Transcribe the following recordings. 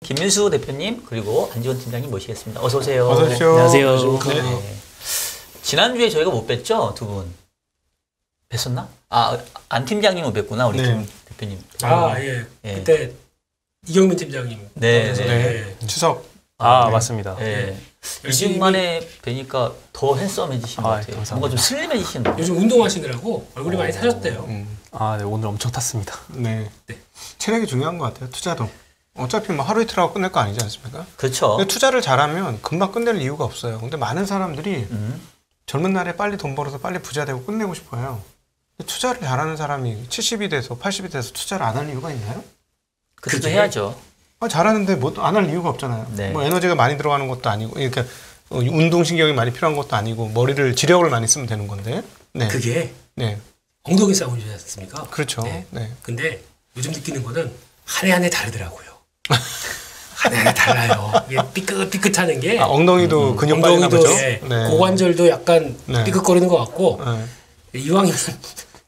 김민수 대표님 그리고 안지원 팀장님 모시겠습니다. 어서 오세요. 어서 오십시오. 안녕하세요. 네. 지난주에 저희가 못 뵀죠? 두 분. 뵀었나? 아, 안 팀장님은 뵀구나. 우리 김 대표님. 예. 그때 이경민 팀장님. 네. 네. 추석. 네. 맞습니다. 네. 2주 만에 뵈니까 더 핸섬해지신 것 같아요. 감사합니다. 뭔가 좀 슬림해지신 것 같아요. 요즘 운동하시느라고 얼굴이 많이 타셨대요. 네, 오늘 엄청 탔습니다. 네. 체력이 중요한 것 같아요. 투자도. 어차피 뭐 하루 이틀 하고 끝낼 거 아니지 않습니까? 그렇죠. 근데 투자를 잘하면 금방 끝낼 이유가 없어요. 근데 많은 사람들이 젊은 날에 빨리 돈 벌어서 빨리 부자 되고 끝내고 싶어요. 근데 투자를 잘하는 사람이 70이 돼서 80이 돼서 투자를 안 할 이유가 있나요? 그래도 해야죠. 잘하는데 뭐 안 할 이유가 없잖아요. 네. 뭐 에너지가 많이 들어가는 것도 아니고, 이렇게 운동신경이 많이 필요한 것도 아니고, 머리를 지력을 많이 쓰면 되는 건데. 네. 그게 네. 엉덩이 싸움이지 않습니까? 그렇죠. 네. 네. 근데 요즘 느끼는 거는 한 해 한 해 다르더라고요. 한 해 한 해 달라요. 이게 삐끗삐끗하는 게 엉덩이도 근육 빠지나 엉덩이도 보죠? 예, 네. 고관절도 약간 네. 삐끗거리는 것 같고 네. 이왕이면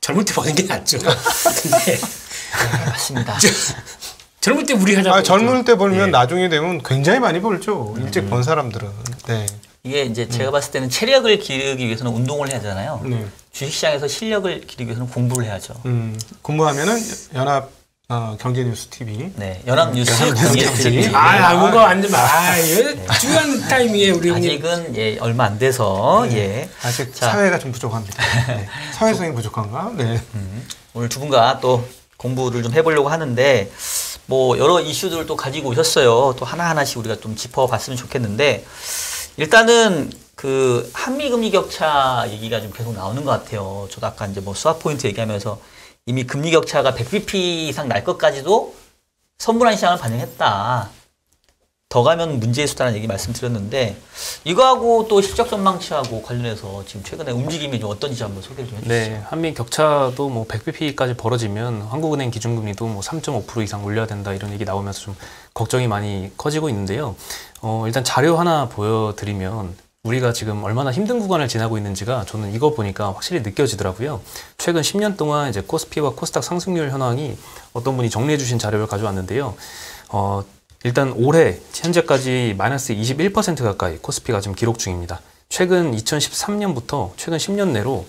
젊을 때 버는 게 낫죠. 근데 맞습니다. 젊을 때 무리하자고. 젊을 때 벌면 예. 나중에 되면 굉장히 많이 벌죠. 일찍 번 사람들은. 네. 이게 이제 제가 봤을 때는 체력을 기르기 위해서는 운동을 해야 하잖아요. 네. 주식시장에서 실력을 기르기 위해서는 공부를 해야죠. 근무하면은 연합 경제뉴스 TV. 네, 연합뉴스 경제뉴스 TV. 뭔가 완전 이거 중요한 타이밍에 우리 형님. 아직은 예, 얼마 안 돼서 예. 아직 자. 사회가 좀 부족합니다. 네. 사회성이 부족한가? 네. 오늘 두 분과 또 공부를 좀 해보려고 하는데 뭐 여러 이슈들을 또 가지고 오셨어요. 또 하나하나씩 우리가 좀 짚어봤으면 좋겠는데 일단은 그 한미 금리 격차 얘기가 좀 계속 나오는 것 같아요. 저도 아까 이제 뭐 스왑 포인트 얘기하면서 이미 금리 격차가 100bp 이상 날 것까지도 선물한 시장을 반영했다. 더 가면 문제의 수다라는 얘기 말씀드렸는데 이거하고 또 실적 전망치하고 관련해서 지금 최근에 움직임이 좀 어떤지 한번 소개를 좀 해주시죠. 네, 한미 격차도 뭐 100bp까지 벌어지면 한국은행 기준금리도 뭐 3.5% 이상 올려야 된다 이런 얘기 나오면서 좀 걱정이 많이 커지고 있는데요. 일단 자료 하나 보여드리면 우리가 지금 얼마나 힘든 구간을 지나고 있는지가 저는 이거 보니까 확실히 느껴지더라고요. 최근 10년 동안 이제 코스피와 코스닥 상승률 현황이 어떤 분이 정리해 주신 자료를 가져왔는데요. 일단 올해 현재까지 마이너스 21% 가까이 코스피가 지금 기록 중입니다. 최근 2013년부터 최근 10년 내로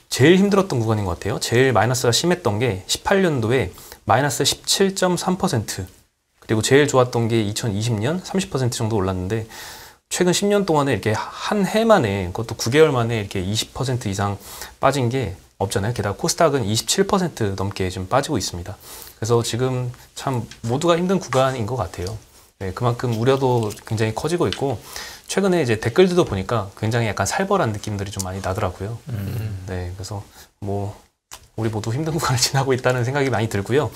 제일 힘들었던 구간인 것 같아요. 제일 마이너스가 심했던 게 18년도에 마이너스 17.3%, 그리고 제일 좋았던 게 2020년 30% 정도 올랐는데 최근 10년 동안에 이렇게 한 해 만에, 그것도 9개월 만에 이렇게 20% 이상 빠진 게 없잖아요. 게다가 코스닥은 27% 넘게 좀 빠지고 있습니다. 그래서 지금 참 모두가 힘든 구간인 것 같아요. 네, 그만큼 우려도 굉장히 커지고 있고 최근에 이제 댓글들도 보니까 굉장히 약간 살벌한 느낌들이 좀 많이 나더라고요. 네, 그래서 뭐 우리 모두 힘든 구간을 지나고 있다는 생각이 많이 들고요.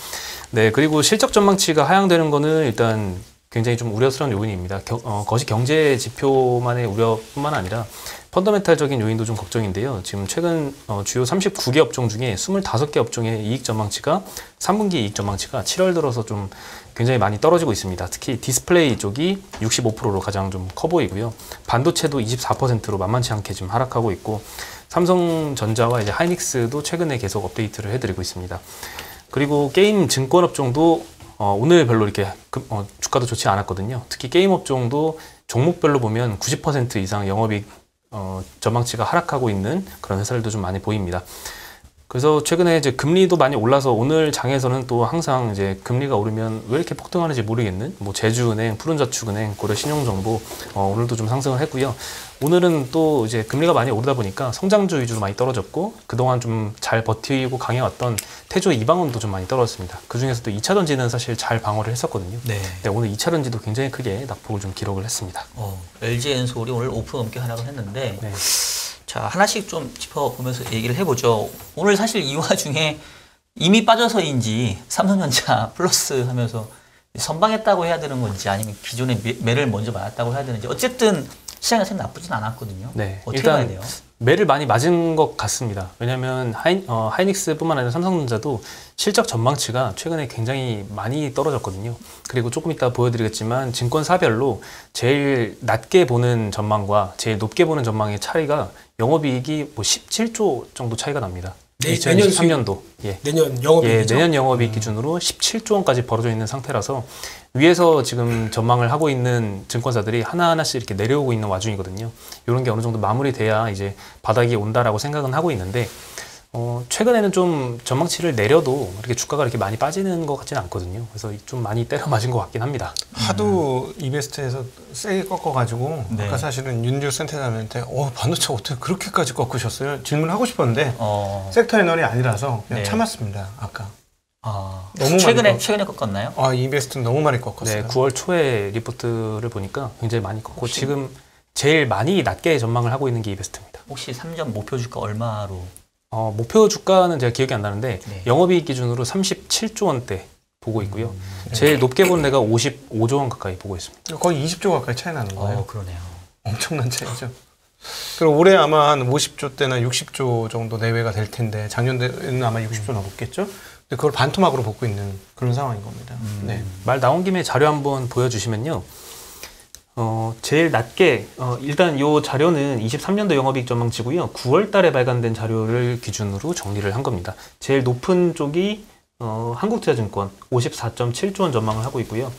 네, 그리고 실적 전망치가 하향되는 거는 일단 굉장히 좀 우려스러운 요인입니다. 거시 경제 지표만의 우려뿐만 아니라 펀더멘탈적인 요인도 좀 걱정인데요. 지금 최근 주요 39개 업종 중에 25개 업종의 이익 전망치가 3분기 이익 전망치가 7월 들어서 좀 굉장히 많이 떨어지고 있습니다. 특히 디스플레이 쪽이 65%로 가장 좀 커 보이고요. 반도체도 24%로 만만치 않게 좀 하락하고 있고 삼성전자와 이제 하이닉스도 최근에 계속 업데이트를 해드리고 있습니다. 그리고 게임 증권 업종도 오늘 별로 이렇게 주가도 좋지 않았거든요. 특히 게임 업종도 종목별로 보면 90% 이상 영업이익 전망치가 하락하고 있는 그런 회사들도 좀 많이 보입니다. 그래서 최근에 이제 금리도 많이 올라서 오늘 장에서는 또 항상 이제 금리가 오르면 왜 이렇게 폭등하는지 모르겠는 뭐 제주은행, 푸른저축은행, 고려신용정보 오늘도 좀 상승을 했고요. 오늘은 또 이제 금리가 많이 오르다 보니까 성장주 위주로 많이 떨어졌고 그동안 좀 잘 버티고 강해왔던 태조 이방원도 좀 많이 떨어졌습니다. 그 중에서도 2차전지는 사실 잘 방어를 했었거든요. 네. 네, 오늘 2차전지도 굉장히 크게 낙폭을 좀 기록을 했습니다. LG엔솔이 오늘 5% 넘게 하락을 했는데 네. 자, 하나씩 좀 짚어보면서 얘기를 해보죠. 오늘 사실 이 와중에 이미 빠져서인지 삼성전자 플러스 하면서 선방했다고 해야 되는 건지 아니면 기존의 매를 먼저 맞았다고 해야 되는지 어쨌든 시장에서는 나쁘진 않았거든요. 네, 어떻게 일단 봐야 돼요? 매를 많이 맞은 것 같습니다. 왜냐하면 하이닉스뿐만 아니라 삼성전자도 실적 전망치가 최근에 굉장히 많이 떨어졌거든요. 그리고 조금 이따 보여드리겠지만 증권사별로 제일 낮게 보는 전망과 제일 높게 보는 전망의 차이가 영업이익이 뭐 17조 정도 차이가 납니다. 내년 2023년도 예. 내년 영업이익이죠. 내년 영업이익 기준으로 17조 원까지 벌어져 있는 상태라서 위에서 지금 전망을 하고 있는 증권사들이 하나하나씩 이렇게 내려오고 있는 와중이거든요. 이런 게 어느 정도 마무리돼야 이제 바닥이 온다라고 생각은 하고 있는데 최근에는 좀 전망치를 내려도 이렇게 주가가 이렇게 많이 빠지는 것 같지는 않거든요. 그래서 좀 많이 때려 맞은 것 같긴 합니다. 하도 이베스트에서 세게 꺾어가지고 네. 아까 사실은 윤주 센터장한테 반도체 어떻게 그렇게까지 꺾으셨어요? 질문하고 싶었는데 섹터 애널이 아니라서 그냥 네. 참았습니다. 아까. 너무 최근에 꺾었나요? 이베스트는 너무 많이 꺾었어요. 네, 9월 초에 리포트를 보니까 굉장히 많이 꺾고 지금 제일 많이 낮게 전망을 하고 있는 게 이베스트입니다. 혹시 3점 목표 주가 얼마로? 목표 주가는 제가 기억이 안 나는데 네. 영업이익 기준으로 37조 원대 보고 있고요. 제일 높게 본 데가 55조 원 가까이 보고 있습니다. 거의 20조 가까이 차이 나는 거예요. 그러네요. 엄청난 차이죠. 그리고 올해 아마 한 50조 대나 60조 정도 내외가 될 텐데 작년에는 아마 60조 넘었겠죠. 근데 그걸 반토막으로 복고 있는 그런 상황인 겁니다. 네. 말 나온 김에 자료 한번 보여주시면요. 제일 낮게 일단 이 자료는 23년도 영업이익 전망치고요. 9월 달에 발간된 자료를 기준으로 정리를 한 겁니다. 제일 높은 쪽이 한국투자증권 54.7조 원 전망을 하고 있고요.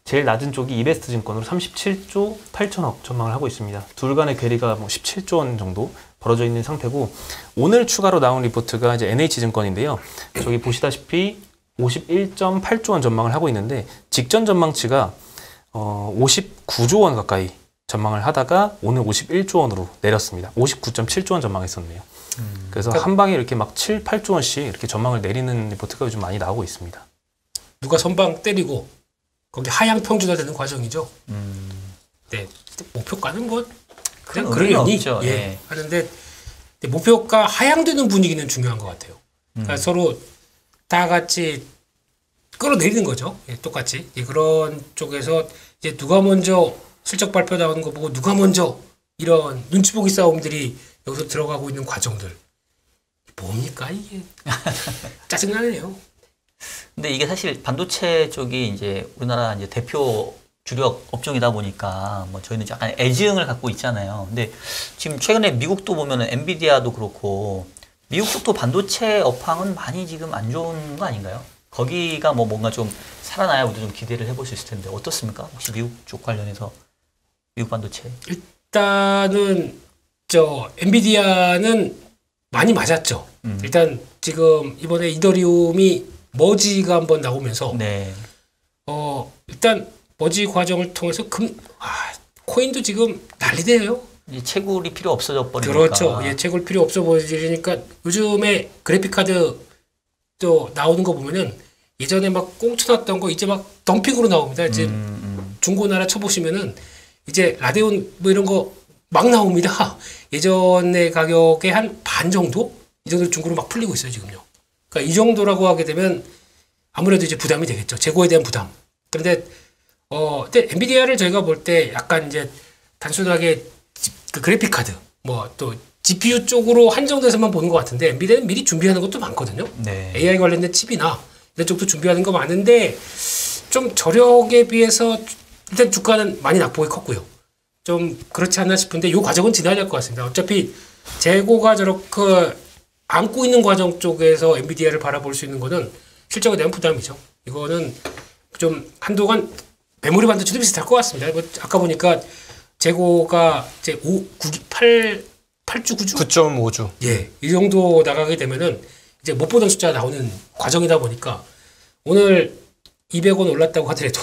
제일 낮은 쪽이 이베스트증권으로 37조 8천억 전망을 하고 있습니다. 둘 간의 괴리가 17조 원 정도 벌어져 있는 상태고 오늘 추가로 나온 리포트가 이제 NH증권인데요. 저기 보시다시피 51.8조 원 전망을 하고 있는데 직전 전망치가 59조 원 가까이 전망을 하다가 오늘 51조 원으로 내렸습니다. 59.7조 원 전망했었네요. 그래서 한 방에 이렇게 막 7, 8조 원씩 이렇게 전망을 내리는 리포트가 요즘 많이 나오고 있습니다. 누가 선방 때리고 거기 하향 평준화되는 과정이죠. 네, 목표가는 뭐 그냥 그러려니 없죠. 예. 하는데 목표가 하향되는 분위기는 중요한 것 같아요. 그러니까 서로 다 같이 끌어내리는 거죠. 예, 똑같이 그런 쪽에서 이제 누가 먼저 실적 발표 나오는 거 보고 누가 먼저 이런 눈치 보기 싸움들이 여기서 들어가고 있는 과정들 뭡니까 이게 짜증나네요. 근데 이게 사실 반도체 쪽이 이제 우리나라 이제 대표 주력 업종이다 보니까 뭐 저희는 약간 애증을 갖고 있잖아요. 근데 지금 최근에 미국도 보면은 엔비디아도 그렇고 미국 쪽도 반도체 업황은 많이 지금 안 좋은 거 아닌가요? 거기가 뭐 뭔가 좀 살아나야 우리도 좀 기대를 해볼 수 있을 텐데 어떻습니까? 혹시 미국 쪽 관련해서 미국 반도체? 일단은 엔비디아는 많이 맞았죠. 일단 지금 이번에 이더리움이 머지가 한번 나오면서 네. 일단 머지 과정을 통해서 코인도 지금 난리대요. 채굴이 필요 없어져 버리니까. 그렇죠. 채굴 필요 없어 보이니까 요즘에 그래픽 카드 또 나오는 거 보면은 예전에 막 꽁쳐놨던 거 이제 막 덤핑으로 나옵니다. 이제 중고나라 쳐보시면은 이제 라데온 뭐 이런 거 막 나옵니다. 예전의 가격의 한 반 정도? 이 정도 중고로 막 풀리고 있어요, 지금요. 그러니까 이 정도라고 하게 되면 아무래도 이제 부담이 되겠죠. 재고에 대한 부담. 그런데, 근데 엔비디아를 저희가 볼 때 약간 이제 단순하게 그 그래픽 카드, 뭐 또 GPU 쪽으로 한정돼서만 보는 것 같은데 엔비디아는 미리 준비하는 것도 많거든요. 네. AI 관련된 칩이나 이런 쪽도 준비하는 거 많은데 좀 저력에 비해서 일단 주가는 많이 낙폭이 컸고요. 좀 그렇지 않나 싶은데 이 과정은 지나야 될 것 같습니다. 어차피 재고가 저렇게 안고 있는 과정 쪽에서 엔비디아를 바라볼 수 있는 거는 실적에 대한 부담이죠. 이거는 좀 한동안 메모리 반도체도 비슷할 것 같습니다. 뭐 아까 보니까 재고가 이제 8주 9주? 9.5주. 예, 이 정도 나가게 되면은 이제 못 보던 숫자가 나오는 과정이다 보니까 오늘 200원 올랐다고 하더라도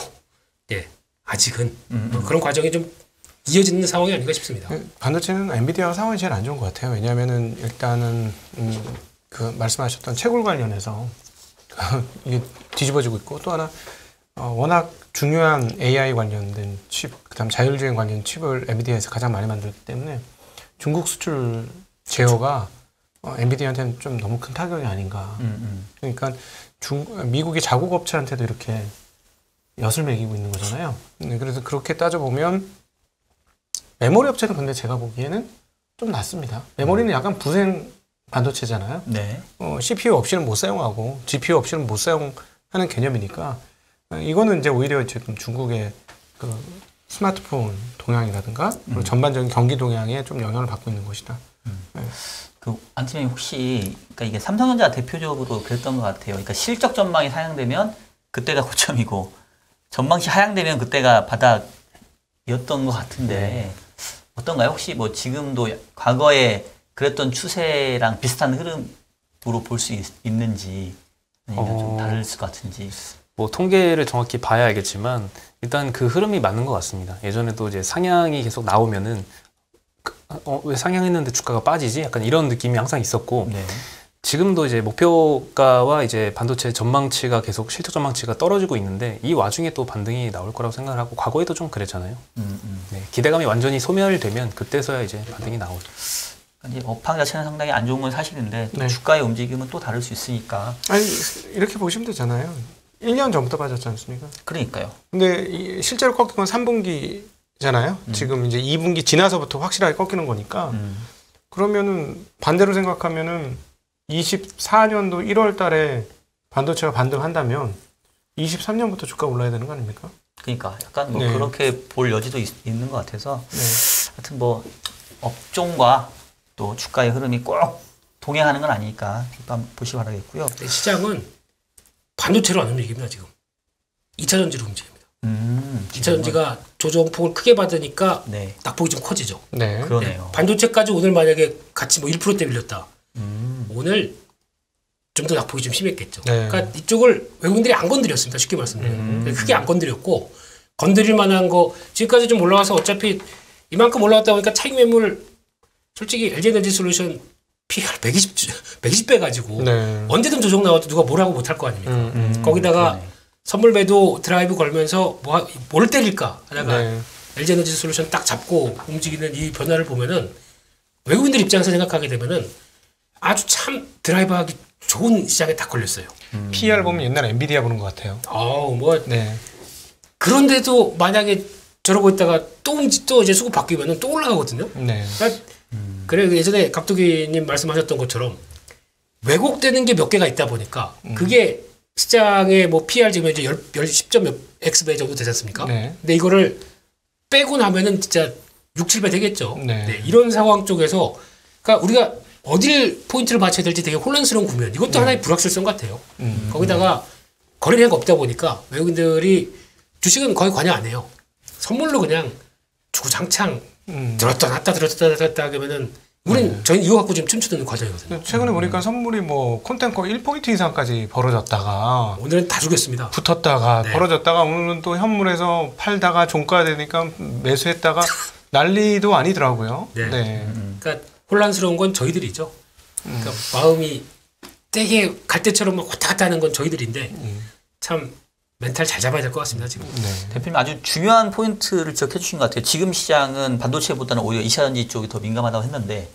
예, 아직은 그런 과정이 좀 이어지는 상황이 아닌가 싶습니다. 반도체는 엔비디아 상황이 제일 안 좋은 것 같아요. 왜냐하면은 일단은 그 말씀하셨던 채굴 관련해서 이게 뒤집어지고 있고 또 하나 워낙 중요한 AI 관련된 칩, 그다음 자율주행 관련 칩을 엔비디아에서 가장 많이 만들기 때문에 중국 수출 제어가 엔비디아한테는 좀 너무 큰 타격이 아닌가. 그러니까 미국의 자국 업체한테도 이렇게 엿을 매기고 있는 거잖아요. 그래서 그렇게 따져보면 메모리 업체는 근데 제가 보기에는 좀 낫습니다. 메모리는 약간 부생 반도체잖아요. 네. CPU 없이는 못 사용하고 GPU 없이는 못 사용하는 개념이니까 이거는 이제 오히려 지금 중국의 그 스마트폰 동향이라든가 그리고 전반적인 경기 동향에 좀 영향을 받고 있는 것이다. 네. 그 안팀장님 혹시 그러니까 이게 삼성전자 대표적으로 그랬던 것 같아요. 그러니까 실적 전망이 상향되면 그때가 고점이고 전망치 하향되면 그때가 바닥이었던 것 같은데 어떤가요? 혹시 뭐 지금도 과거에 그랬던 추세랑 비슷한 흐름으로 볼 수 있는지 아니면 좀 다를 것 같은지. 뭐 통계를 정확히 봐야 알겠지만 일단 그 흐름이 맞는 것 같습니다. 예전에도 이제 상향이 계속 나오면은 왜 상향했는데 주가가 빠지지? 약간 이런 느낌이 항상 있었고 네. 지금도 이제 목표가와 이제 반도체 전망치가 계속 실적 전망치가 떨어지고 있는데 이 와중에 또 반등이 나올 거라고 생각을 하고 과거에도 좀 그랬잖아요. 네, 기대감이 완전히 소멸되면 그때서야 이제 반등이 나오죠. 이제 업황 자체는 상당히 안 좋은 건 사실인데 또 네. 주가의 움직임은 또 다를 수 있으니까. 아니 이렇게 보시면 되잖아요. 1년 전부터 빠졌지 않습니까? 그러니까요. 근데 실제로 꺾인 건 3분기잖아요. 지금 이제 2분기 지나서부터 확실하게 꺾이는 거니까 그러면은 반대로 생각하면은 24년도 1월 달에 반도체가 반등한다면 23년부터 주가 올라야 되는 거 아닙니까? 그러니까 약간 뭐 네. 그렇게 볼 여지도 있는 것 같아서 네. 하여튼 뭐 업종과 또 주가의 흐름이 꼭 동행하는 건 아니니까 또 한번 보시기 바라겠고요. 근데 시장은 반도체로 안 움직입니다 지금. 2차 전지로 움직입니다. 2차 전지가 조정폭을 크게 받으니까 네, 낙폭이 좀 커지죠. 네. 그러네요. 반도체까지 오늘 만약에 같이 뭐 1%대 밀렸다. 오늘 좀 더 낙폭이 좀 심했겠죠. 네. 그러니까 이쪽을 외국인들이 안 건드렸습니다. 쉽게 말씀드리면. 크게 안 건드렸고 건드릴 만한 거 지금까지 좀 올라와서 어차피 이만큼 올라왔다 보니까 차익 매물 솔직히 LG에너지솔루션 PR 120배 가지고 네. 언제든 조정 나와도 누가 뭐라고 못할 거 아닙니까? 거기다가 그러네. 선물 매도 드라이브 걸면서 뭘 때릴까 하다가 네. LG에너지솔루션 딱 잡고 움직이는 이 변화를 보면은 외국인들 입장에서 생각하게 되면은 아주 참 드라이브하기 좋은 시장에 딱 걸렸어요. PER 보면 옛날 엔비디아 보는 것 같아요. 뭐 네. 그런데도 만약에 저러고 있다가 또 이제 수급 바뀌면은 또 올라가거든요. 네. 그러니까 그래 예전에 각도기님 말씀하셨던 것처럼 왜곡되는 게 몇 개가 있다 보니까 그게 시장의 뭐 PR 지금 이제 10점 몇 X배 정도 되지 않습니까? 네. 근데 이거를 빼고 나면은 진짜 6, 7배 되겠죠. 네. 이런 상황 쪽에서 그러니까 우리가 어딜 포인트를 맞춰야 될지 되게 혼란스러운 국면. 이것도 하나의 불확실성 같아요. 거기다가 거래량이 없다 보니까 외국인들이 주식은 거의 관여 안 해요. 선물로 그냥 주구장창 들었다 놨다 하면은 우린 저희 이거 갖고 지금 춤추는 과정이거든요. 최근에 보니까 선물이 뭐 콘텐커 1포인트 이상까지 벌어졌다가 오늘은 다 주겠습니다. 붙었다가 네. 벌어졌다가 오늘은 또 현물에서 팔다가 종가 되니까 매수했다가 난리도 아니더라고요. 네. 네. 그러니까 혼란스러운 건 저희들이죠. 그러니까 마음이 되게 갈 때처럼 막 왔다 갔다 하는 건 저희들인데 참 멘탈 잘 잡아야 될 것 같습니다 지금. 네. 대표님 아주 중요한 포인트를 지적해 주신 것 같아요. 지금 시장은 반도체보다는 오히려 2차전지 쪽이 더 민감하다고 했는데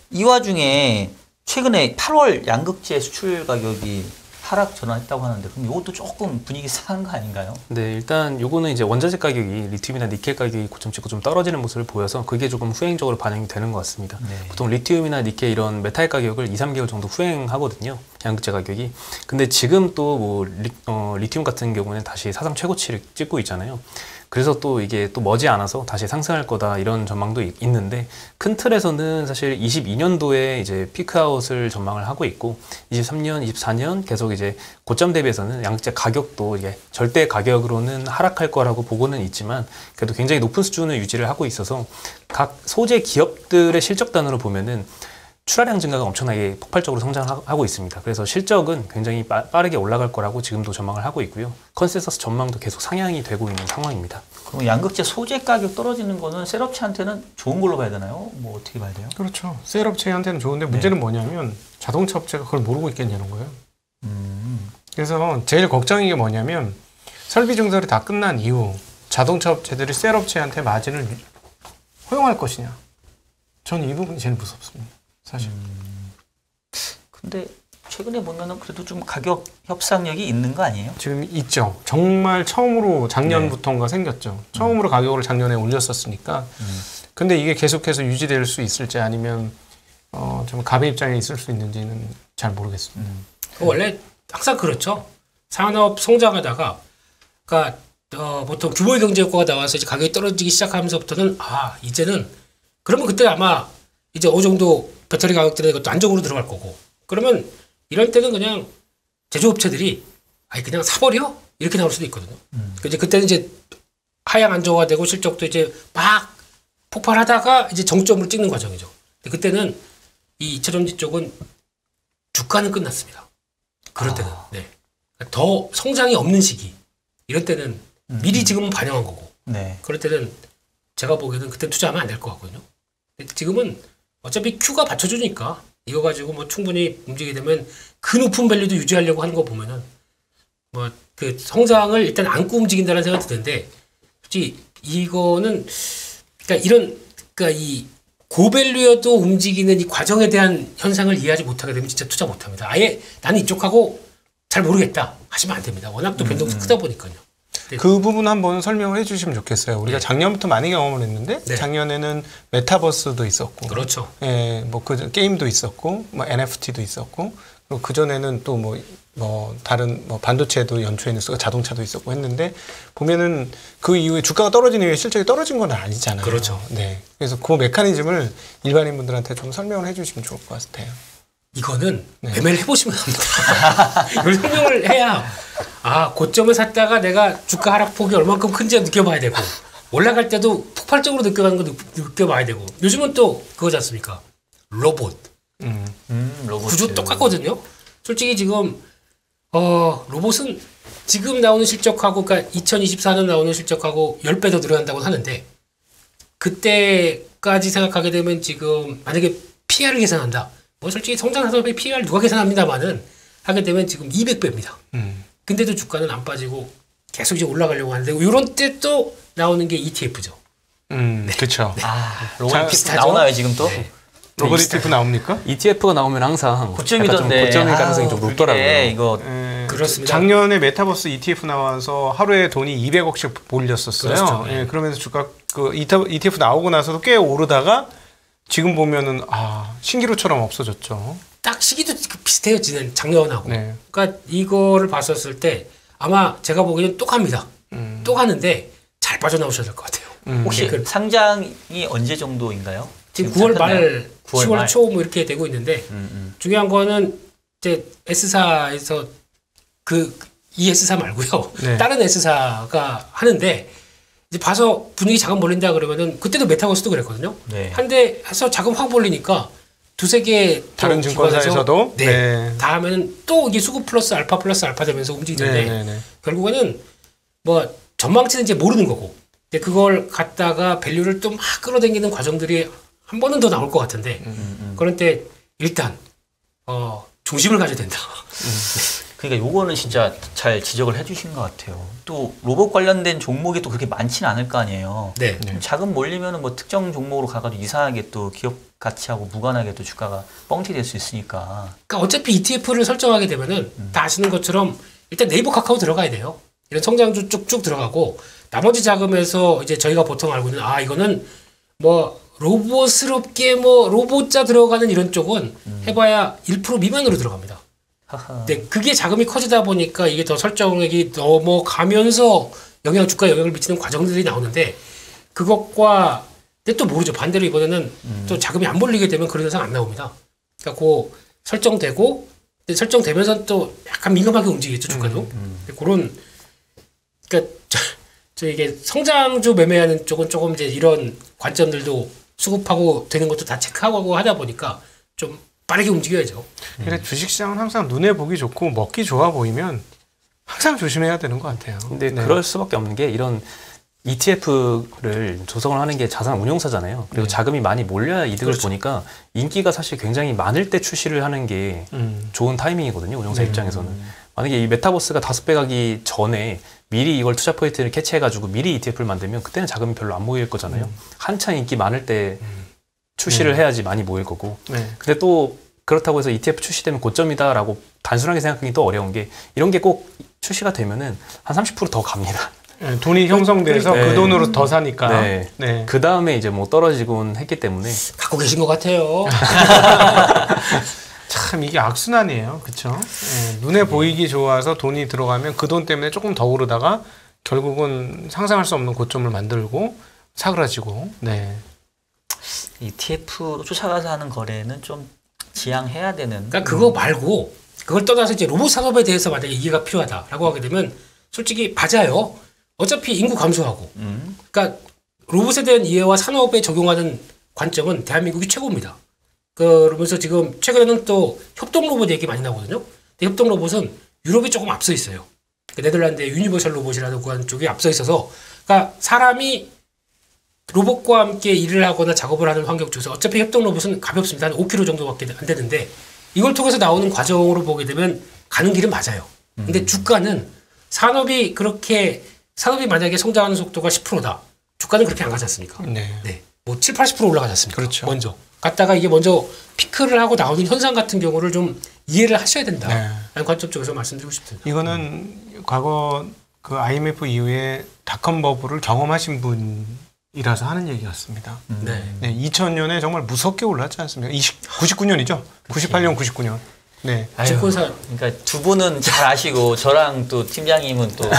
이 와중에 최근에 8월 양극재 수출 가격이 하락 전환했다고 하는데 그럼 이것도 조금 분위기 상한 거 아닌가요? 네, 일단 요거는 이제 원자재 가격이 리튬이나 니켈 가격이 고점 찍고 좀 떨어지는 모습을 보여서 그게 조금 후행적으로 반영이 되는 것 같습니다. 네. 보통 리튬이나 니켈 이런 메탈 가격을 2, 3개월 정도 후행하거든요. 양극재 가격이. 근데 지금 또 뭐 리튬 같은 경우는 다시 사상 최고치를 찍고 있잖아요. 그래서 또 이게 또 머지 않아서 다시 상승할 거다 이런 전망도 있는데 큰 틀에서는 사실 22년도에 이제 피크아웃을 전망을 하고 있고 23년, 24년 계속 이제 고점 대비해서는 양극재 가격도 이게 절대 가격으로는 하락할 거라고 보고는 있지만 그래도 굉장히 높은 수준을 유지를 하고 있어서 각 소재 기업들의 실적단으로 보면은 출하량 증가가 엄청나게 폭발적으로 성장하고 있습니다. 그래서 실적은 굉장히 빠르게 올라갈 거라고 지금도 전망을 하고 있고요. 컨센서스 전망도 계속 상향이 되고 있는 상황입니다. 그럼 양극재 소재 가격 떨어지는 거는 셋업체한테는 좋은 걸로 봐야 되나요? 뭐 어떻게 봐야 돼요? 그렇죠. 셀 업체한테는 좋은데 문제는 뭐냐면 자동차 업체가 그걸 모르고 있겠냐는 거예요. 그래서 제일 걱정인 게 뭐냐면 설비 증설이 다 끝난 이후 자동차 업체들이 셀 업체한테 마진을 허용할 것이냐. 저는 이 부분이 제일 무섭습니다. 사실. 근데 최근에 보면은 그래도 좀 가격 협상력이 있는 거 아니에요? 지금 있죠. 정말 처음으로 작년부터인가 생겼죠. 처음으로 가격을 작년에 올렸었으니까. 근데 이게 계속해서 유지될 수 있을지 아니면 좀 갑의 입장에 있을 수 있는지는 잘 모르겠습니다. 원래 항상 그렇죠. 산업 성장하다가 그러니까 보통 규모의 경제 효과가 나와서 이제 가격이 떨어지기 시작하면서부터는 이제는 그러면 그때 아마 이제 어느 정도 배터리 가격들이 이것도 안정으로 들어갈 거고 그러면 이럴 때는 그냥 제조업체들이 아니 그냥 사버려 이렇게 나올 수도 있거든요. 이제 그때는 이제 하향 안정화 되고 실적도 이제 막 폭발하다가 이제 정점을 찍는 과정이죠. 근데 그때는 이 2차전지 쪽은 주가는 끝났습니다. 그럴 때는 네. 더 성장이 없는 시기 이럴 때는 미리 지금은 반영한 거고 네. 그럴 때는 제가 보기에는 그때 투자하면 안 될 것 같거든요. 근데 지금은 어차피 Q가 받쳐주니까 이거 가지고 뭐 충분히 움직이게 되면 그 높은 밸류도 유지하려고 하는 거 보면은 뭐 그 성장을 일단 안고 움직인다는 생각이 드는데 솔직히 이거는 그러니까 이런 그러니까 이 고밸류여도 움직이는 이 과정에 대한 현상을 이해하지 못하게 되면 진짜 투자 못합니다. 아예 나는 이쪽하고 잘 모르겠다 하시면 안 됩니다. 워낙 또 변동수 크다 보니까요. 그 부분 한번 설명을 해주시면 좋겠어요. 우리가 네. 작년부터 많이 경험을 했는데 네. 작년에는 메타버스도 있었고, 그렇죠. 예, 뭐 그 게임도 있었고, 뭐 NFT도 있었고, 그리고 그 전에는 또 뭐 다른 뭐 반도체도 연초에는 쓰고 자동차도 있었고 했는데 보면은 그 이후에 주가가 떨어진 이후에 실적이 떨어진 건 아니잖아요. 그렇죠. 네, 그래서 그 메커니즘을 일반인 분들한테 좀 설명을 해주시면 좋을 것 같아요. 이거는 네. 매매를 해보시면 합니다. 이걸 설명을 해야 고점을 샀다가 내가 주가 하락폭이 얼만큼 큰지 느껴봐야 되고 올라갈 때도 폭발적으로 느껴가는 거 느껴봐야 되고 요즘은 또 그거지 않습니까? 로봇. 로봇. 구조 똑같거든요. 솔직히 지금 로봇은 지금 나오는 실적하고 그러니까 2024년 나오는 실적하고 10배 더 늘어난다고 하는데 그때까지 생각하게 되면 지금 만약에 PR을 계산한다. 뭐 솔직히 성장 산업의 PR을 누가 계산합니다만은 하게 되면 지금 200배입니다. 근데도 주가는 안 빠지고 계속 이제 올라가려고 하는데 이런 때 또 나오는 게 ETF죠. 그렇죠. 로봇 비슷하죠? 나오나요 지금 또? 네. 로봇 ETF 나옵니까? ETF가 나오면 항상 고점이던데. 약간 좀 고점일 가능성이 좀 높더라고요. 이거 그렇습니다. 작년에 메타버스 ETF 나와서 하루에 돈이 200억씩 몰렸었어요. 그렇죠. 예, 그러면서 주가 그 ETF 나오고 나서도 꽤 오르다가 지금 보면은 신기루처럼 없어졌죠. 딱 시기도 비슷해요. 작년하고. 네. 그러니까 이거를 봤었을 때 아마 제가 보기에는 또 갑니다. 또 가는데 잘 빠져나오셔야 될 것 같아요. 혹시 그 상장이 언제 정도인가요? 지금 9월 말, 9월 10월 말. 초 뭐 이렇게 되고 있는데 중요한 거는 이제 S사에서 이 S사 말고요. 네. 다른 S사가 하는데 이제 봐서 분위기 자금 몰린다 그러면은 그때도 메타버스도 그랬거든요. 네. 한데 해서 자금 확 몰리니까 두세 개 다른 증권사에서도 네. 다 하면은 또 이게 수급 플러스 알파 되면서 움직이는데 네. 결국에는 뭐 전망치는 이제 모르는 거고 근데 그걸 갖다가 밸류를 또 막 끌어당기는 과정들이 한 번은 더 나올 것 같은데 그런데 일단 중심을 가져야 된다. 그러니까 요거는 진짜 잘 지적을 해주신 것 같아요. 또 로봇 관련된 종목이 또 그렇게 많지는 않을 거 아니에요. 네. 자금 몰리면은 뭐 특정 종목으로 가가지고 이상하게 또 기업 가치하고 무관하게 또 주가가 뻥튀 될 수 있으니까. 그러니까 어차피 ETF를 설정하게 되면은 다 아시는 것처럼 일단 네이버 카카오 들어가야 돼요. 이런 성장주 쭉쭉 들어가고 나머지 자금에서 이제 저희가 보통 알고 있는 이거는 뭐 로봇스럽게 뭐 로봇자 들어가는 이런 쪽은 해봐야 1% 미만으로 들어갑니다. 근데 그게 자금이 커지다 보니까 이게 더 설정액이 넘어가면서 주가에 영향을 미치는 과정들이 나오는데 그것과 근데 또 모르죠. 반대로 이번에는 또 자금이 안 몰리게 되면 그런 현상 안 나옵니다. 그러니까 그 설정되고 근데 설정되면서 또 약간 민감하게 움직이겠죠 주가도. 그런 그러니까 저 이게 성장주 매매하는 쪽은 조금 이제 이런 관점들도 수급하고 되는 것도 다 체크하고 하다 보니까 좀 빠르게 움직여야죠. 그래 주식시장은 항상 눈에 보기 좋고 먹기 좋아 보이면 항상 조심해야 되는 것 같아요. 근데 네. 그럴 수밖에 없는 게 이런 ETF를 조성을 하는 게 자산 운용사잖아요. 그리고 자금이 많이 몰려야 이득을 그렇죠. 보니까 인기가 사실 굉장히 많을 때 출시를 하는 게 좋은 타이밍이거든요. 운용사 입장에서는. 만약에 이 메타버스가 5배 가기 전에 미리 이걸 투자 포인트를 캐치해가지고 미리 ETF를 만들면 그때는 자금이 별로 안 모일 거잖아요. 한창 인기 많을 때 출시를 해야지 많이 모일 거고. 네. 근데 또 그렇다고 해서 ETF 출시되면 고점이다라고 단순하게 생각하기 또 어려운 게 이런 게 꼭 출시가 되면은 한 30% 더 갑니다. 네, 돈이 형성돼서 네. 그 돈으로 더 사니까. 네. 네. 그 다음에 이제 뭐 떨어지곤 했기 때문에 갖고 계신 것 같아요. 참 이게 악순환이에요. 그렇죠? 네, 눈에 보이기 좋아서 돈이 들어가면 그 돈 때문에 조금 더 오르다가 결국은 상상할 수 없는 고점을 만들고 사그라지고. 네. ETF로 쫓아가서 하는 거래는 좀 지양해야 되는. 그러니까 그거 말고 그걸 떠나서 이제 로봇 산업에 대해서 만약에 이해가 필요하다라고 하게 되면 솔직히 맞아요. 어차피 인구 감소하고. 그러니까 로봇에 대한 이해와 산업에 적용하는 관점은 대한민국이 최고입니다. 그러면서 지금 최근에는 또 협동 로봇 얘기 많이 나오거든요. 근데 협동 로봇은 유럽이 조금 앞서 있어요. 네덜란드의 유니버셜 로봇이라는 그 쪽이 앞서 있어서, 그러니까 사람이 로봇과 함께 일을 하거나 작업을 하는 환경 쪽에서 어차피 협동 로봇은 가볍습니다. 한 5kg 정도밖에 안 되는데 이걸 통해서 나오는 과정으로 보게 되면 가는 길은 맞아요. 근데 주가는 산업이 만약에 성장하는 속도가 10%다. 주가는 그렇게 안 가지 않습니까? 네. 뭐 7, 80% 올라가지 않습니까? 그렇죠. 먼저. 갔다가 이게 먼저 피크를 하고 나오는 현상 같은 경우를 좀 이해를 하셔야 된다. 라는 관점 쪽에서 말씀드리고 싶습니다. 이거는 과거 그 IMF 이후에 닷컴 버블을 경험하신 분이라서 하는 얘기 같습니다. 네. 2000년에 정말 무섭게 올랐지 않습니까? 99년이죠? 98년, 99년. 네. 증권사. 그러니까 두 분은 잘 아시고 저랑 또 팀장님은 또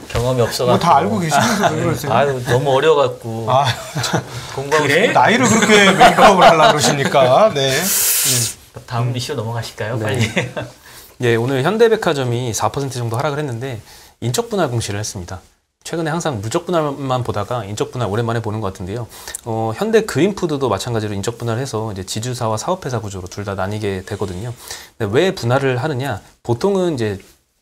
경험이 없어가지고. 뭐 다 알고 계시면서 왜 그러세요? 아유, 너무 어려갖고. 공부하고 그래? 나이를 그렇게 메이크업을 하려고 그러십니까? 네. 다음 이슈 넘어가실까요? 네. 빨리. 예, 오늘 현대백화점이 4% 정도 하락을 했는데 인적 분할 공시를 했습니다. 최근에 항상 누적 분할만 보다가 인적 분할 오랜만에 보는 것 같은데요. 현대 그린푸드도 마찬가지로 인적 분할해서 이제 지주사와 사업회사 구조로 둘 다 나뉘게 되거든요. 근데 왜 분할을 하느냐? 보통은 이제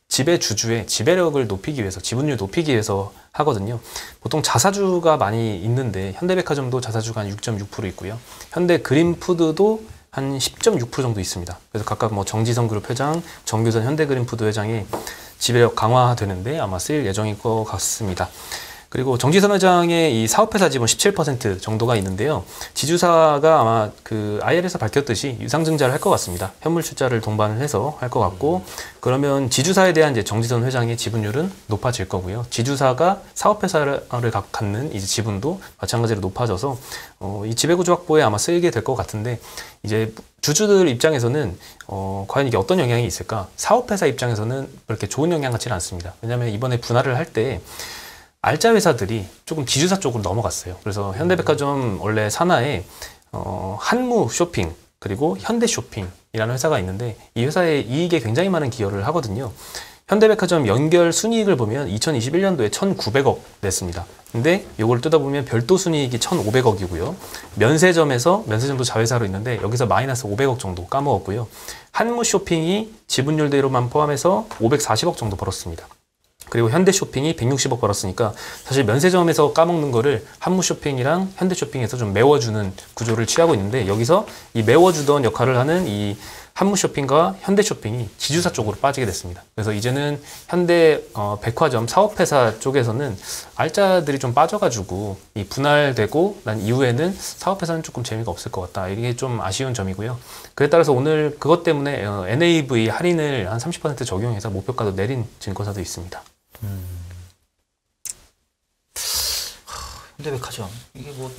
지배 주주의 지배력을 높이기 위해서, 지분율 높이기 위해서 하거든요. 보통 자사주가 많이 있는데 현대백화점도 자사주가 한 6.6% 있고요. 현대 그린푸드도 한 10.6% 정도 있습니다. 그래서 각각 뭐 정지선 그룹 회장, 정규선 현대그린푸드 회장이 지배력 강화되는데 아마 쓰일 예정일 것 같습니다. 그리고 정지선 회장의 이 사업회사 지분 17% 정도가 있는데요. 지주사가 아마 그 IR에서 밝혔듯이 유상증자를 할 것 같습니다. 현물 출자를 동반을 해서 할 것 같고, 그러면 지주사에 대한 이제 정지선 회장의 지분율은 높아질 거고요. 지주사가 사업회사를 갖는 이제 지분도 마찬가지로 높아져서 이 지배구조 확보에 아마 쓰이게 될 것 같은데, 이제 주주들 입장에서는 과연 이게 어떤 영향이 있을까? 사업회사 입장에서는 그렇게 좋은 영향 같지는 않습니다. 왜냐하면 이번에 분할을 할 때 알짜 회사들이 조금 지주사 쪽으로 넘어갔어요. 그래서 현대백화점 원래 산하에 한무 쇼핑 그리고 현대 쇼핑이라는 회사가 있는데 이 회사의 이익에 굉장히 많은 기여를 하거든요. 현대백화점 연결 순이익을 보면 2021년도에 1,900억 냈습니다. 근데 이걸 뜯어보면 별도 순이익이 1,500억이고요. 면세점도 자회사로 있는데 여기서 마이너스 500억 정도 까먹었고요. 한무 쇼핑이 지분율대로만 포함해서 540억 정도 벌었습니다. 그리고 현대쇼핑이 160억 벌었으니까 사실 면세점에서 까먹는 거를 한무쇼핑이랑 현대쇼핑에서 좀 메워주는 구조를 취하고 있는데, 여기서 이 메워주던 역할을 하는 이 한무쇼핑과 현대쇼핑이 지주사 쪽으로 빠지게 됐습니다. 그래서 이제는 현대 백화점 사업회사 쪽에서는 알짜들이 좀 빠져가지고 이 분할되고 난 이후에는 사업회사는 조금 재미가 없을 것 같다. 이게 좀 아쉬운 점이고요. 그에 따라서 오늘 그것 때문에 NAV 할인을 한 30% 적용해서 목표가도 내린 증권사도 있습니다. 현대백화점 이게 뭐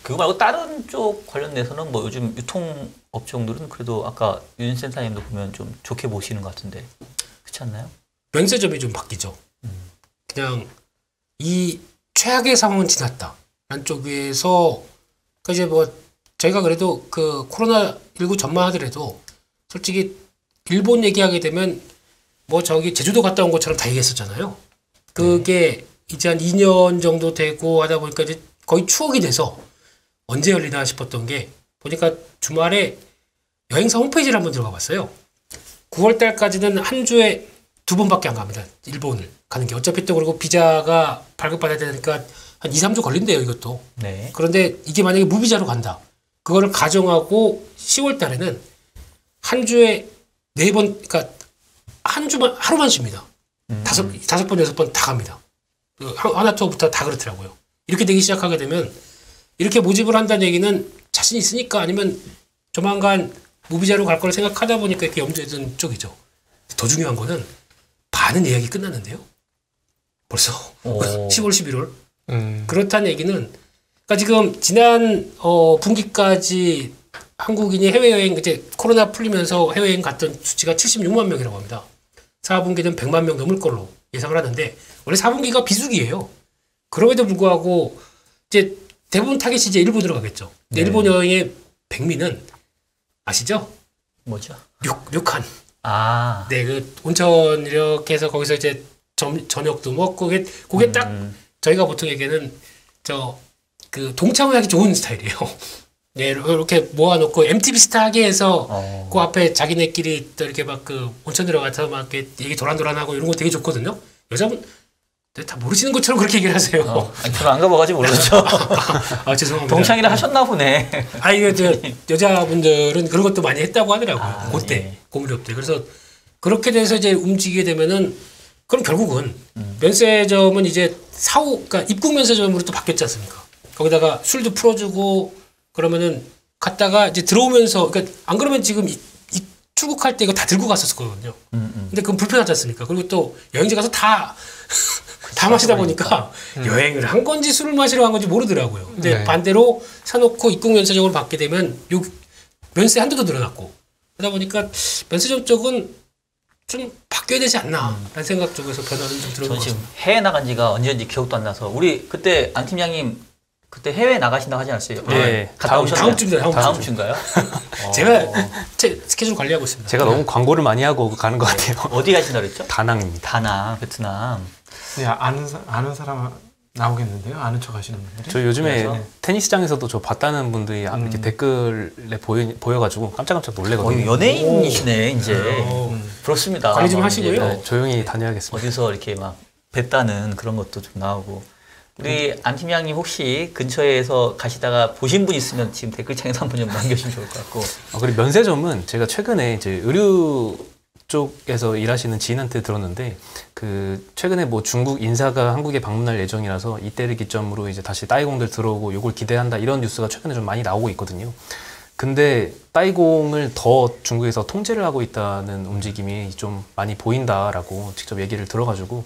그거 말고 다른 쪽 관련돼서는 뭐 요즘 유통업종들은 그래도 아까 윤 센터님도 보면 좀 좋게 보시는 것 같은데 그렇지 않나요? 면세점이 좀 바뀌죠. 그냥 이 최악의 상황은 지났다. 란 쪽에서 그러니까 이제 뭐 저희가 그래도 그 코로나19 전만 하더라도 솔직히 일본 얘기하게 되면 뭐 저기 제주도 갔다 온 것처럼 다 얘기했었잖아요. 그게 이제 한 2년 정도 되고 하다 보니까 이제 거의 추억이 돼서 언제 열리나 싶었던 게, 보니까 주말에 여행사 홈페이지를 한번 들어가 봤어요. 9월 달까지는 한 주에 2번밖에 안 갑니다. 일본을 가는 게. 어차피 또 그리고 비자가 발급받아야 되니까 한 2, 3주 걸린대요, 이것도. 네. 그런데 이게 만약에 무비자로 간다. 그거를 가정하고 10월 달에는 한 주에 4번, 그러니까 한 주만, 하루만 쉽니다. 5번, 6번 다 갑니다. 하나 투어부터 다 그렇더라고요. 이렇게 되기 시작하게 되면 이렇게 모집을 한다는 얘기는 자신 있으니까, 아니면 조만간 무비자로 갈 걸 생각하다 보니까 이렇게 염두에 둔 쪽이죠. 더 중요한 거는 반은 예약이 끝났는데요. 벌써 10월, 11월. 그렇다는 얘기는, 그러니까 지금 지난 분기까지 한국인이 해외여행, 이제 코로나 풀리면서 해외여행 갔던 수치가 76만 명이라고 합니다. 4분기는 100만 명 넘을 걸로 예상을 하는데, 원래 4분기가 비수기예요. 그럼에도 불구하고 이제 대부분 타겟이 이제 일본으로 가겠죠. 근데 일본 여행의 백미는 아시죠? 뭐죠? 료칸. 아. 네, 그 온천 이렇게 해서 거기서 이제 저녁도 먹고 그게 딱 저희가 보통 얘기하는 그 동창회 하기 좋은 스타일이에요. 네, 이렇게 모아놓고 MTV 스타하게 해서 그 앞에 자기네끼리 또 이렇게 막 그 온천 들어가서 막 이렇게 얘기 도란도란하고 이런 거 되게 좋거든요. 여자분 다 모르시는 것처럼 그렇게 얘기를 하세요. 아니, 저는 안 가봐가지고 모르죠. 아, 죄송합니다. 동창회를 하셨나 보네. 아, 이거 여자분들은 그런 것도 많이 했다고 하더라고요. 아, 그때 예. 고무렵 때. 그래서 그렇게 돼서 이제 움직이게 되면은 그럼 결국은 면세점은 이제 그러니까 입국 면세점으로 또 바뀌었지 않습니까? 거기다가 술도 풀어주고 그러면은 갔다가 이제 들어오면서 그러니까 안 그러면 지금 출국할 때 이거 다 들고 갔었거든요. 근데 그건 불편하지 않습니까? 그리고 또 여행지 가서 다 마시다 보니까 여행을 한 건지 술을 마시러 간 건지 모르더라고요. 근데 네. 반대로 사놓고 입국 면세점으로 받게 되면 요 면세 한도도 늘어났고 그러다 보니까 면세점 쪽은 좀 바뀌어야 되지 않나 라는 생각 쪽에서 변화는 좀 들어온 전 것 지금 같습니다. 해외 나간 지가 언제인지 기억도 안 나서 우리 그때 안 팀장님 그때 해외 나가신다고 하지 않았어요? 네. 갔다 오셨나요? 다음 주입니다. 다음 주인가요? 제가 제 스케줄 관리하고 있습니다. 제가 너무 광고를 많이 하고 가는 것 같아요. 어디 가신다 그랬죠? 다낭입니다. 다낭, 베트남. 네, 아는 사람 나오겠는데요? 아는 척 하시는 분들이? 저 요즘에 그래서? 테니스장에서도 저 봤다는 분들이 이렇게 댓글에 보여가지고 깜짝깜짝 놀래거든요. 연예인이시네 이제. 음. 부럽습니다. 관리 좀 막 하시고요. 이제 네, 조용히 다녀야겠습니다. 어디서 이렇게 막 뵀다는 그런 것도 좀 나오고. 우리 안 팀장님 혹시 근처에서 가시다가 보신 분 있으면 지금 댓글창에서 한번 좀 남겨주시면 좋을 것 같고. 그리고 면세점은 제가 최근에 이제 의류 쪽에서 일하시는 지인한테 들었는데 그 최근에 뭐 중국 인사가 한국에 방문할 예정이라서 이때를 기점으로 이제 다시 따이공들 들어오고 요걸 기대한다 이런 뉴스가 최근에 좀 많이 나오고 있거든요. 근데 따이공을 더 중국에서 통제를 하고 있다는 움직임이 좀 많이 보인다라고 직접 얘기를 들어가지고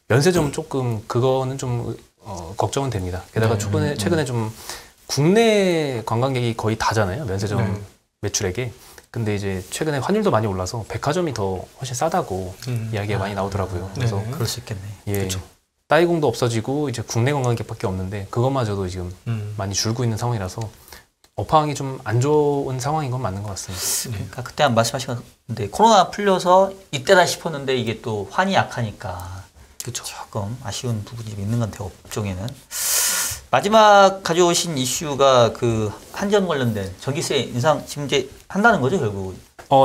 면세점은 조금 그거는 좀 걱정은 됩니다. 게다가 최근에 좀 국내 관광객이 거의 다잖아요. 면세점 매출액에. 근데 이제 최근에 환율도 많이 올라서 백화점이 더 훨씬 싸다고 이야기가 많이 나오더라고요. 그래서 네. 그럴 수 있겠네. 예, 따이공도 없어지고 이제 국내 관광객밖에 없는데 그것마저도 지금 많이 줄고 있는 상황이라서 업황이 좀 안 좋은 상황인 건 맞는 것 같습니다. 그러니까 그때 한 말씀하신 건데 코로나 풀려서 이때다 싶었는데 이게 또 환이 약하니까 조금 아쉬운 부분이 좀 있는 것 같아요. 업종에는. 마지막 가져오신 이슈가 그 한전 관련된 전기세 인상 지금 이제 한다는 거죠 결국.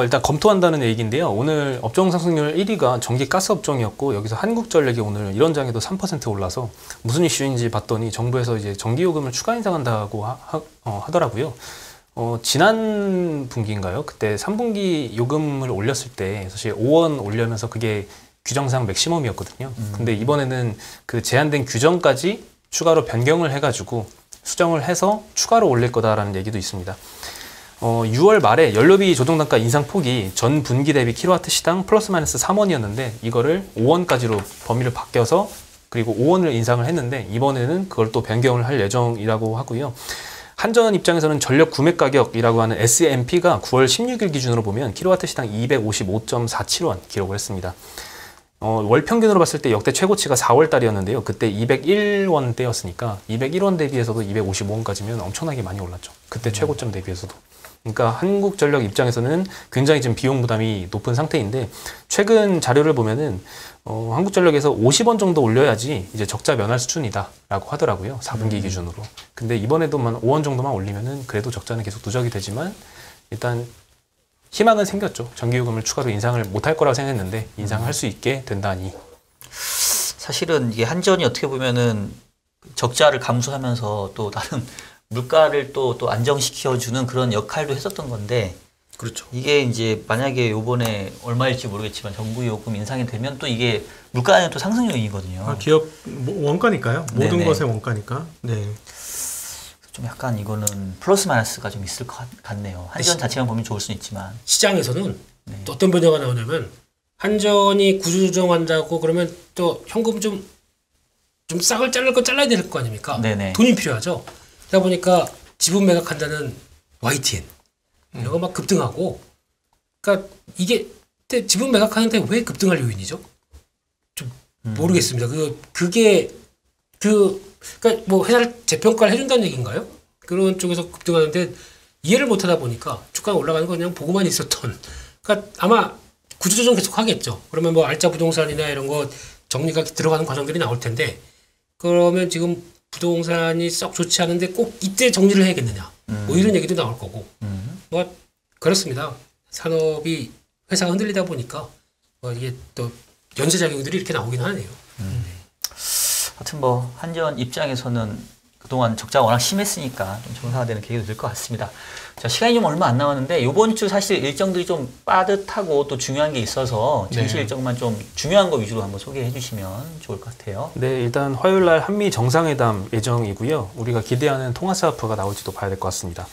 일단 검토한다는 얘기인데요. 오늘 업종 상승률 1위가 전기 가스 업종이었고 여기서 한국전력이 오늘 이런 장에도 3% 올라서 무슨 이슈인지 봤더니 정부에서 이제 전기요금을 추가 인상한다고 하더라고요. 지난 분기인가요? 그때 3분기 요금을 올렸을 때 사실 5원 올려면서 그게 규정상 맥시멈이었거든요. 근데 이번에는 그 제한된 규정까지 추가로 변경을 해가지고 수정을 해서 추가로 올릴 거다라는 얘기도 있습니다. 6월 말에 연료비 조정단가 인상 폭이 전 분기 대비 킬로와트 시당 플러스 마이너스 3원이었는데 이거를 5원까지로 범위를 바뀌어서 그리고 5원을 인상을 했는데 이번에는 그걸 또 변경을 할 예정이라고 하고요. 한전 입장에서는 전력 구매 가격이라고 하는 SMP가 9월 16일 기준으로 보면 킬로와트 시당 255.47원 기록을 했습니다. 월 평균으로 봤을 때 역대 최고치가 4월 달이었는데요. 그때 201원대였으니까 201원 대비해서도 255원까지면 엄청나게 많이 올랐죠. 그때 최고점 대비해서도. 그러니까 한국전력 입장에서는 굉장히 지금 비용 부담이 높은 상태인데 최근 자료를 보면은 한국전력에서 50원 정도 올려야지 이제 적자 면할 수준이다라고 하더라고요. 4분기 기준으로. 근데 이번에도만 5원 정도만 올리면은 그래도 적자는 계속 누적이 되지만 일단 희망은 생겼죠. 전기요금을 추가로 인상을 못할 거라고 생각했는데 인상할 수 있게 된다니. 사실은 이게 한전이 어떻게 보면은 적자를 감수하면서 또 다른 물가를 또 안정시켜주는 그런 역할도 했었던 건데. 그렇죠. 이게 이제 만약에 요번에 얼마일지 모르겠지만 정부 요금 인상이 되면 또 이게 물가는 또 상승 요인이거든요. 기업 원가니까요. 모든 네네. 것의 원가니까. 네. 좀 약간 이거는 플러스 마이너스가 좀 있을 것 같네요. 한전 자체만 보면 좋을 수는 있지만. 시장에서는 또 어떤 변화가 나오냐면 한전이 구조조정한다고 그러면 또 현금 좀 싹을 자를 거 잘라야 될 거 아닙니까? 네네. 돈이 필요하죠. 그러다 보니까 지분 매각한다는 YTN 이런 거 막 급등하고 그러니까 이게 지분 매각하는데 왜 급등할 요인이죠? 좀 모르겠습니다. 그러니까 뭐 회사를 재평가를 해준다는 얘기인가요? 그런 쪽에서 급등하는데 이해를 못하다 보니까 주가가 올라가는 거 그냥 보고만 있었던. 그러니까 아마 구조조정 계속 하겠죠. 그러면 뭐 알짜 부동산이나 이런 거 정리가 들어가는 과정들이 나올 텐데 그러면 지금 부동산이 썩 좋지 않은데 꼭 이때 정리를 해야겠느냐. 뭐 이런 얘기도 나올 거고. 뭐 그렇습니다. 산업이 회사가 흔들리다 보니까 뭐 이게 또 연쇄작용들이 이렇게 나오긴 하네요. 하여튼 뭐 한전 입장에서는 그동안 적자가 워낙 심했으니까 좀 정상화되는 계기도 될 것 같습니다. 자, 시간이 좀 얼마 안 남았는데 이번 주 사실 일정들이 좀 빠듯하고 또 중요한 게 있어서 증시 네. 일정만 좀 중요한 거 위주로 한번 소개해 주시면 좋을 것 같아요. 네, 일단 화요일 날 한미 정상회담 예정이고요. 우리가 기대하는 통화스와프가 나올지도 봐야 될 것 같습니다.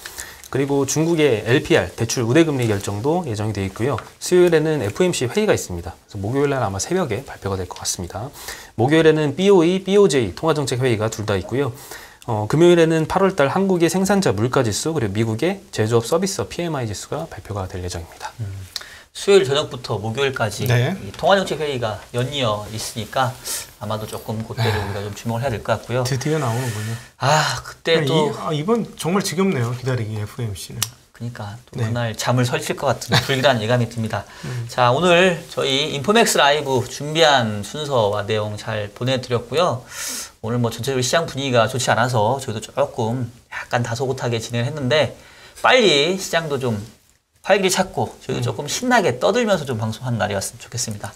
그리고 중국의 LPR 대출 우대금리 결정도 예정이 되어 있고요. 수요일에는 FOMC 회의가 있습니다. 그래서 목요일 날 아마 새벽에 발표가 될 것 같습니다. 목요일에는 BOE, BOJ 통화정책 회의가 둘 다 있고요. 금요일에는 8월달 한국의 생산자 물가지수 그리고 미국의 제조업 서비스 PMI 지수가 발표가 될 예정입니다. 수요일 저녁부터 목요일까지 네. 이 통화정책 회의가 연이어 있으니까 아마도 조금 그때를 우리가 좀 주목을 해야 될 것 같고요. 드디어 나오는군요. 아, 그때 또 이번 정말 지겹네요. 기다리기 FOMC는. 그러니까 또 네. 그날 잠을 설칠 것 같은 불길한 예감이 듭니다. 자, 오늘 저희 인포맥스 라이브 준비한 순서와 내용 잘 보내드렸고요. 오늘 뭐 전체적으로 시장 분위기가 좋지 않아서 저희도 조금 약간 다소곳하게 진행을 했는데 빨리 시장도 좀 활기를 찾고 저희도 조금 신나게 떠들면서 좀 방송하는 날이었으면 좋겠습니다.